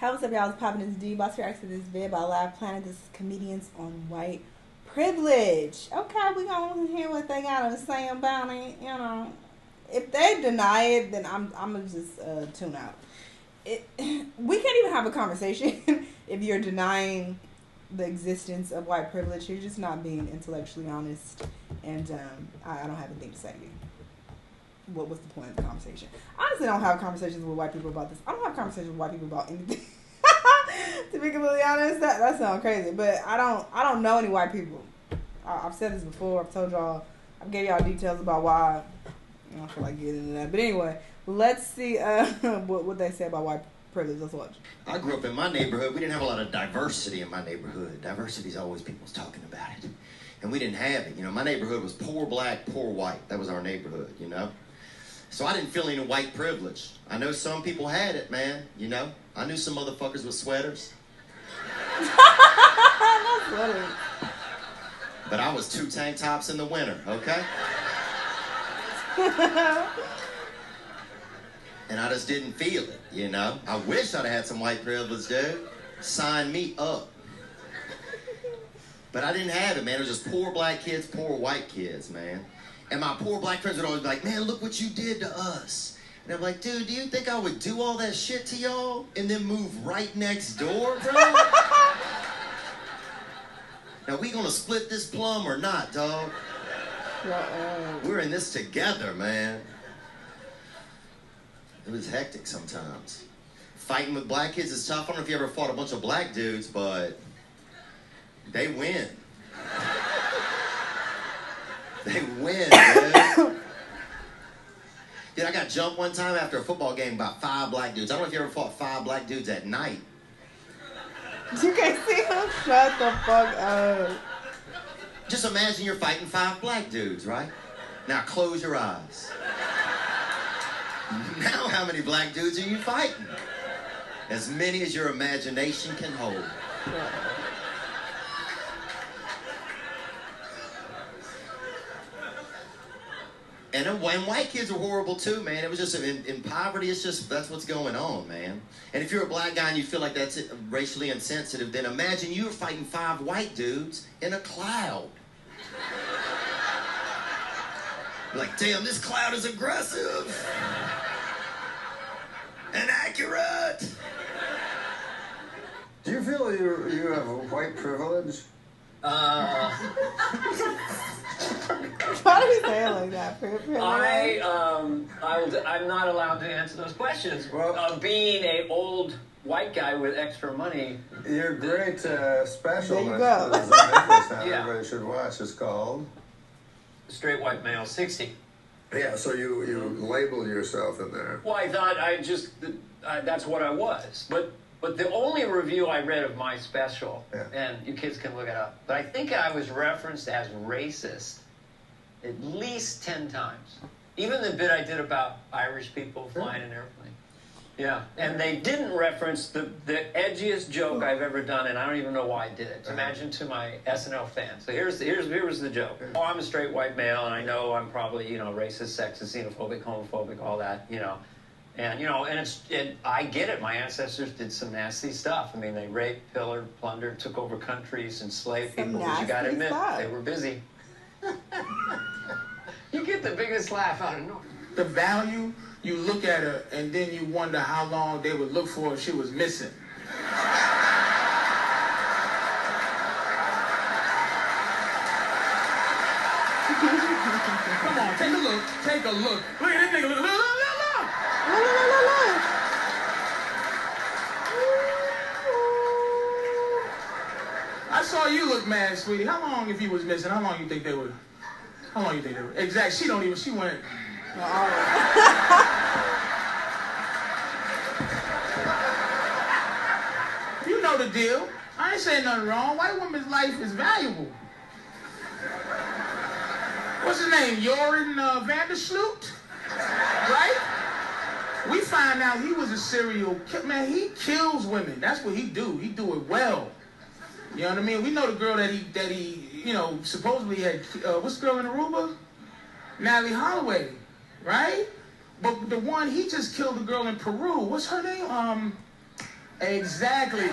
Hey, what's up, y'all? It's popping this D. Boss reacts to this vid by Live Planet. This is comedians on white privilege. Okay, we gonna hear what they gotta say about it. You know, if they deny it, then I'm gonna just tune out. We can't even have a conversation if you're denying the existence of white privilege. You're just not being intellectually honest, and I don't have anything to say to you. What was the point of the conversation? Honestly, I don't have conversations with white people about this. I don't have conversations with white people about anything. To be completely honest, that sounds crazy, but I don't know any white people. I've said this before. I've told y'all. I've gave y'all details about why. I don't feel like getting into that, but anyway, let's see what they say about white privilege. Let's watch. I grew up in my neighborhood. We didn't have a lot of diversity in my neighborhood. Diversity is always people's talking about it, and we didn't have it. You know, my neighborhood was poor black, poor white. That was our neighborhood. You know. So I didn't feel any white privilege. I know some people had it, man, you know? I knew some motherfuckers with sweaters. Not sweaters. But I was 2 tank tops in the winter, okay? And I just didn't feel it, you know? I wish I'd had some white privilege, dude. Sign me up. But I didn't have it, man. It was just poor black kids, poor white kids, man. And my poor black friends would always be like, man, look what you did to us. And I'm like, dude, do you think I would do all that shit to y'all and then move right next door, bro? Now, we gonna split this plum or not, dog? We're in this together, man. It was hectic sometimes. Fighting with black kids is tough. I don't know if you ever fought a bunch of black dudes, but they win. They win, dude. Dude, I got jumped one time after a football game by 5 black dudes. I don't know if you ever fought 5 black dudes at night. You can't see him. Shut the fuck up. Just imagine you're fighting 5 black dudes, right? Now close your eyes. Now how many black dudes are you fighting? As many as your imagination can hold. And white kids were horrible too, man. It was just in poverty. It's just that's what's going on, man. And if you're a black guy and you feel like that's racially insensitive, then imagine you're fighting 5 white dudes in a cloud. You're like, damn, this cloud is aggressive and accurate. Do you feel you have white privilege? Why do we say it like that? I'm not allowed to answer those questions. Well, Being an old white guy with extra money. Your great special There you go. that's on Netflix now, Yeah. everybody should watch. It's called Straight white male, 60. Yeah, so you label yourself in there. Well, I thought that's what I was. But the only review I read of my special, Yeah. and you kids can look it up, but I think I was referenced as racist at least 10 times. Even the bit I did about Irish people flying an airplane. Yeah, and they didn't reference the edgiest joke I've ever done, and I don't even know why I did it. Imagine to my SNL fans. So here's the joke. Oh, I'm a straight white male, and I know I'm probably, racist, sexist, xenophobic, homophobic, all that, and I get it. My ancestors did some nasty stuff. I mean, they raped, pillared, plundered, took over countries, enslaved people. But you got to admit, they were busy. You get the biggest laugh out of nowhere. The value, you look at her, and then you wonder how long they would look for if she was missing. Come on, take a look. Take a look. Look at this nigga. Look. I saw you look mad, sweetie. How long, if he was missing, how long you think they would? How long you think they would? Exactly. She went. You know the deal. I ain't saying nothing wrong. White woman's life is valuable. What's his name? Joran Vandersloot? Right? We find out he was a serial killer. Man, he kills women. That's what he do. He do it well. You know what I mean? We know the girl that he supposedly had, what's the girl in Aruba? Natalie Holloway, right? But the one, he just killed a girl in Peru. What's her name? Exactly.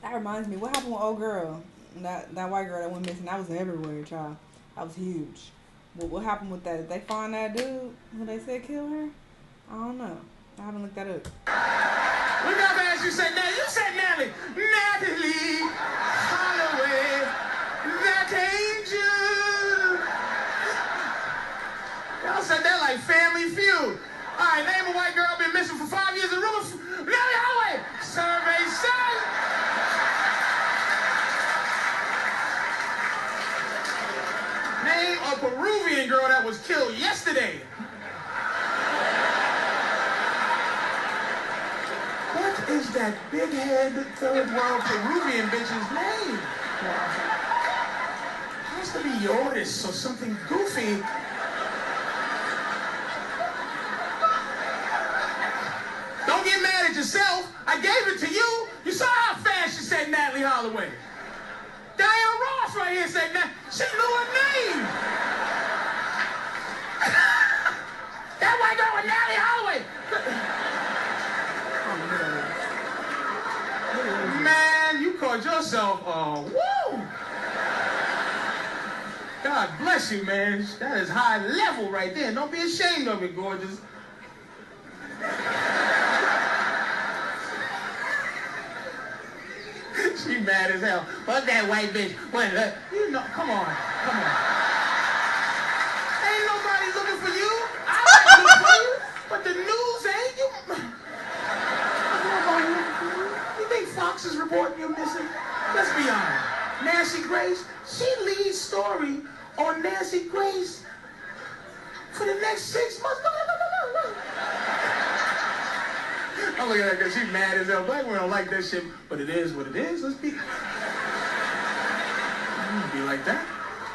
That reminds me, what happened with old girl? That white girl that went missing. That was everywhere, child. That was huge. What happened with that? Did they find that dude who they said killed her? I don't know. I haven't looked that up. Look how fast you said Natalie. You said Natalie. Natalie Holloway. That angel. Y'all said that like Family Feud. All right, name a white girl been missing for 5 years in room. Natalie Holloway. Survey says. Name a Peruvian girl that was killed yesterday. What is that big head third world Peruvian bitch's name? Has to be Yoris or something goofy. Don't get mad at yourself. I gave it to you. You saw how fast you said Natalie Holloway. Diane Ross right here said that. She knew her name. That white girl was Natalie Holloway. Man, you called yourself, woo! God bless you, man. That is high level right there. Don't be ashamed of it, gorgeous. She mad as hell. Fuck that white bitch. What? You know, come on. Ain't nobody looking for you. I like looking for you, but the news ain't. You think Fox is reporting you missing? Let's be honest. Nancy Grace, she leads story on Nancy Grace for the next 6 months. Look. I'm looking at her because she's mad as hell. Black women don't like that shit, but it is what it is. Let's be like that.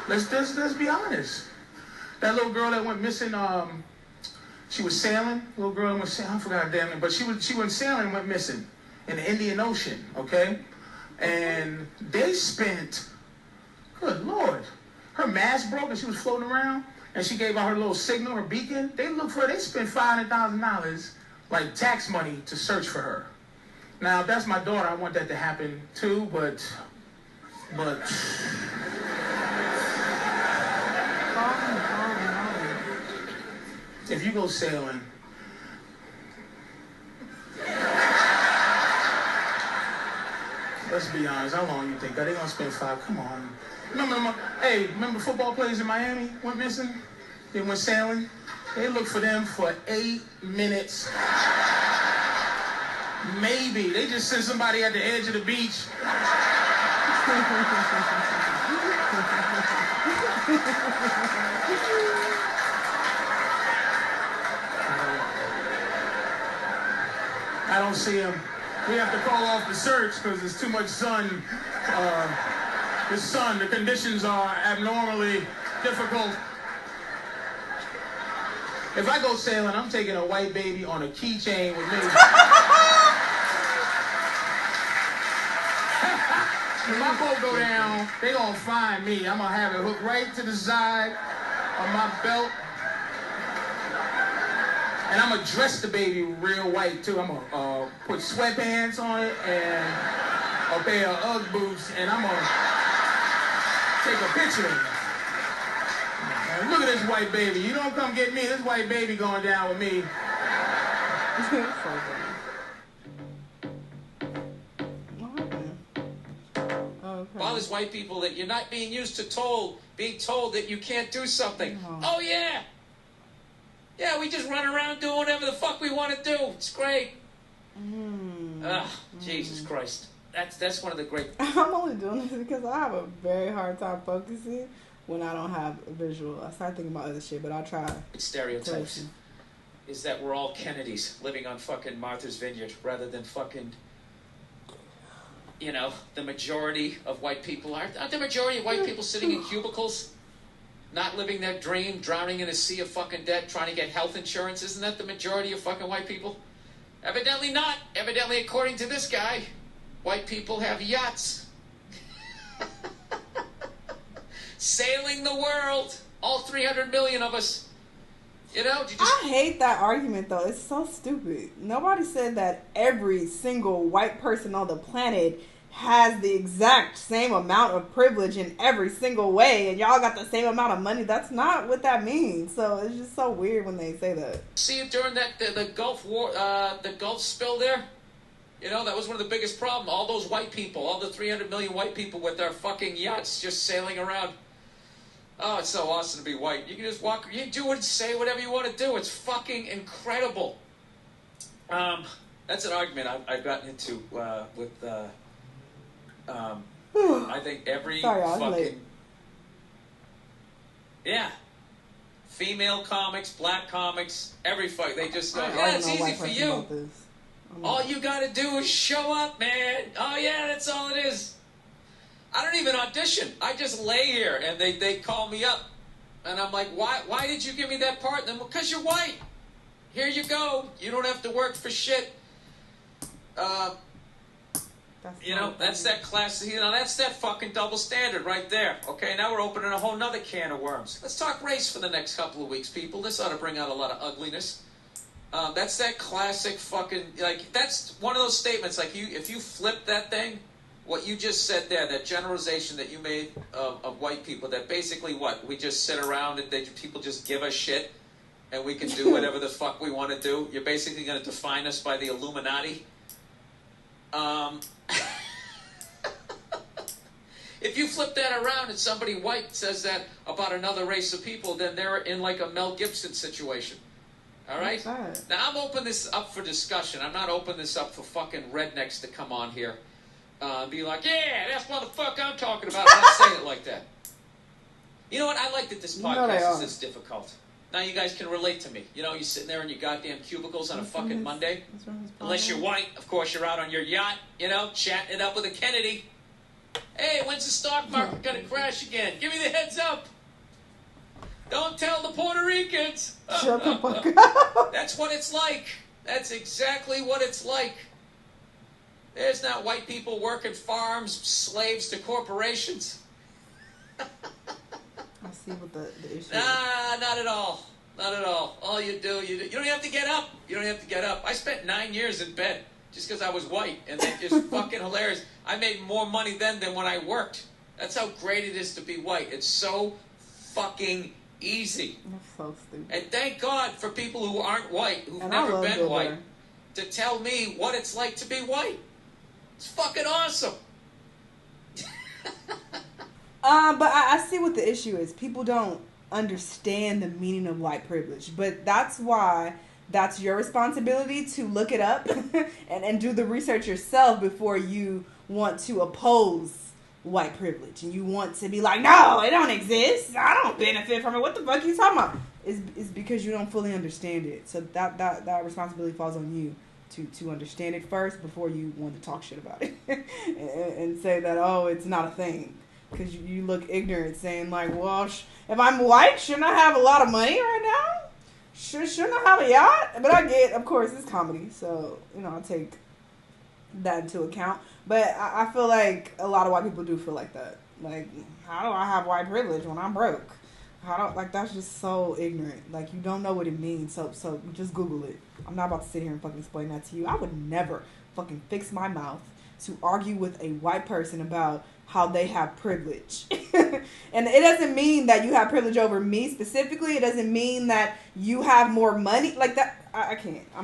Let's be honest. That little girl that went missing, she was sailing. Little girl that went sailing. I forgot her damn name, but she went sailing and went missing in the Indian Ocean. Okay, and they spent, good Lord, her mast broke and she was floating around, and she gave out her little signal, her beacon. They looked for her. They spent $500,000. Like tax money to search for her. Now, if that's my daughter, I want that to happen too, but if you go sailing, let's be honest, how long you think? Are they gonna spend Come on. Remember football players in Miami went missing? They went sailing? They looked for them for 8 minutes. Maybe. They just sent somebody at the edge of the beach. I don't see them. We have to call off the search because there's too much sun. The conditions are abnormally difficult. If I go sailing, I'm taking a white baby on a keychain with me. If my boat go down, they gonna find me. I'm gonna have it hooked right to the side of my belt. And I'm gonna dress the baby real white too. I'm gonna put sweatpants on it and a pair of Ugg boots, and I'm gonna take a picture of it. Man, look at this white baby. You don't come get me. This white baby going down with me. Bothers white people that you're not being used to being told that you can't do something. Oh yeah. Yeah, we just run around doing whatever the fuck we want to do. It's great. Jesus Christ. That's one of the great... I'm only doing this because I have a very hard time focusing when I don't have a visual. I start thinking about other shit, but I'll try. Stereotypes is that we're all Kennedys living on fucking Martha's Vineyard rather than fucking... You know, the majority of white people aren't the majority of white people sitting in cubicles, not living their dream, drowning in a sea of fucking debt, trying to get health insurance? Isn't that the majority of fucking white people? Evidently not. Evidently, according to this guy, white people have yachts. sailing the world. All 300 million of us. You know, I hate that argument, though. It's so stupid. Nobody said that every single white person on the planet has the exact same amount of privilege in every single way, and y'all got the same amount of money. That's not what that means. So it's just so weird when they say that. See it during the Gulf War, the Gulf spill there. You know, that was one of the biggest problems. All those white people, all the 300 million white people with their fucking yachts just sailing around. Oh, it's so awesome to be white. You can just walk, you do and say whatever you want to do. It's fucking incredible. That's an argument I've gotten into with. I think every fucking female comics, black comics, every fuck they just go, yeah, it's easy for you. All you gotta do is show up, man. Oh yeah, that's all it is. I don't even audition. I just lay here and they call me up. And I'm like, why did you give me that part? And then, because you're white. Here you go. You don't have to work for shit. That's that class, that's that fucking double standard right there. Okay, now we're opening a whole nother can of worms. Let's talk race for the next couple of weeks, people. This ought to bring out a lot of ugliness. That's that classic fucking, that's one of those statements, if you flip that thing, what you just said there, that generalization that you made of white people, that basically we just sit around and people just give us shit and we can do whatever the fuck we want to do. You're basically going to define us by the Illuminati. If you flip that around and somebody white says that about another race of people, then they're in like a Mel Gibson situation. All right? Now, I'm open this up for discussion. I'm not open this up for fucking rednecks to come on here. Be like, yeah, that's what the fuck I'm talking about. I'm not saying it like that. You know what? I like that this podcast is this difficult. Now you guys can relate to me. You know, you're sitting there in your goddamn cubicles on a fucking Monday. Unless you're white, of course, you're out on your yacht, chatting it up with a Kennedy. Hey, when's the stock market gonna crash again? Give me the heads up. Don't tell the Puerto Ricans. Shut the fuck up. That's what it's like. That's exactly what it's like. There's not white people working farms, slaves to corporations. I see what the issue is. Nah, not at all. Not at all. All you do, you don't have to get up. You don't have to get up. I spent 9 years in bed just because I was white, and it's fucking hilarious. I made more money then than when I worked. That's how great it is to be white. It's so fucking easy. That's so stupid. And thank God for people who aren't white, who've never been white, to tell me what it's like to be white. It's fucking awesome. But I see what the issue is. People don't understand the meaning of white privilege. But that's why that's your responsibility to look it up and do the research yourself before you want to oppose white privilege. And you want to be like, no, it don't exist. I don't benefit from it. What the fuck are you talking about? It's because you don't fully understand it. So that responsibility falls on you. To understand it first before you want to talk shit about it and say that, oh, it's not a thing. Because you look ignorant saying like, well, if I'm white, shouldn't I have a lot of money right now? Shouldn't I have a yacht? But I get, of course, it's comedy. So, I'll take that into account. But I feel like a lot of white people do feel like that. Like, how do I have white privilege when I'm broke? That's just so ignorant. Like, you don't know what it means. So just Google it. I'm not about to sit here and fucking explain that to you. I would never fucking fix my mouth to argue with a white person about how they have privilege. And it doesn't mean that you have privilege over me specifically. It doesn't mean that you have more money. Like that, I can't. I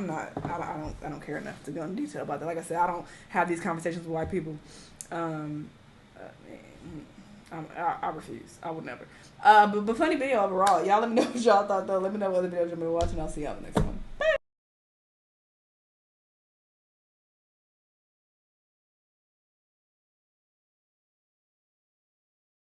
don't care enough to go into detail about that. Like I said, I don't have these conversations with white people. I refuse. I would never. But funny video overall. Y'all let me know what y'all thought though. Let me know what other videos you'll be watching. I'll see y'all in the next one.